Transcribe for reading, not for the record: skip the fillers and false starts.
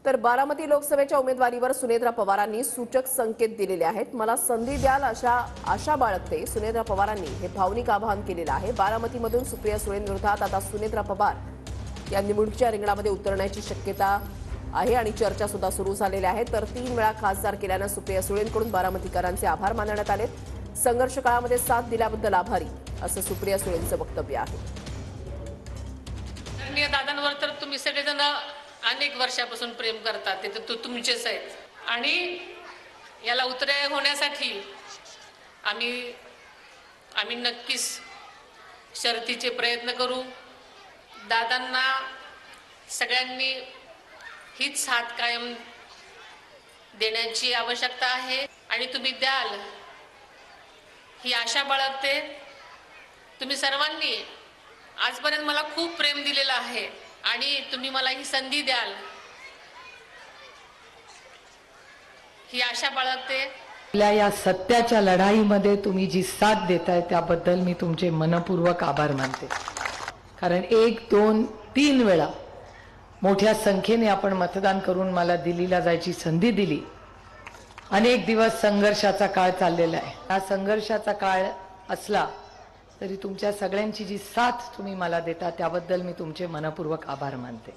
तर बारामती लोकसभेच्या उमेदवारीवर सुनेत्रा पवारांनी सूचक संकेत दिलेले आहेत। मला संधी द्याल अशा आशा बाळगते सुनेत्रा पवारांनी हे भावनिक आवाहन केलेलं आहे। बारामतीमधून सुप्रिया सुळेंविरोधात आता सुनेत्रा पवार या निवडणुकीच्या रिंगणामध्ये उतरण्याची शक्यता आहे आणि चर्चा सुद्धा सुरू झालेल्या आहेत। तर 3 वेळा खासदार केल्यानं सुप्रिया सुळेंकडून बारामतीकरांचे आभार मानण्यात आले। संघर्ष काळामध्ये साथ दिल्याबद्दल आभारी असं सुप्रिया सुळेंचं वक्तव्य आहे। दादांवर तर तुम्ही सगळेजण अनेक वर्षापासून प्रेम करतात, ते तर तुमचेच आहेत आणि याला उतरे होण्यासाठी आम्ही नक्कीच शर्तीचे प्रयत्न करू। दादांना सगळ्यांनी हीच साथ कायम देण्याची आवश्यकता आहे आणि तुम्ही द्याल ही आशा बाळगते। तुम्ही सर्वांनी आजपर्यंत मला खूप प्रेम दिलेलं आहे आणि तुम्ही मला ही संधी द्याल ही आशा बाळगते। या सत्याच्या लढाईमध्ये तुम्ही जी साथ देताय त्याबद्दल मी तुमचे मनपूर्वक आभार मानते। कारण 1, 2, 3 वेळा मोठ्या संख्येने आपण मतदान करून मला दिल्लीला जायची संधी दिली। अनेक दिवस संघर्षाचा काळ चाललेला आहे। हा संघर्षाचा काळ असला तरी तुमच्या सगळ्यांची जी साथ तुम्ही मला देता त्याबद्दल मी तुमचे मनपूर्वक आभार मानते।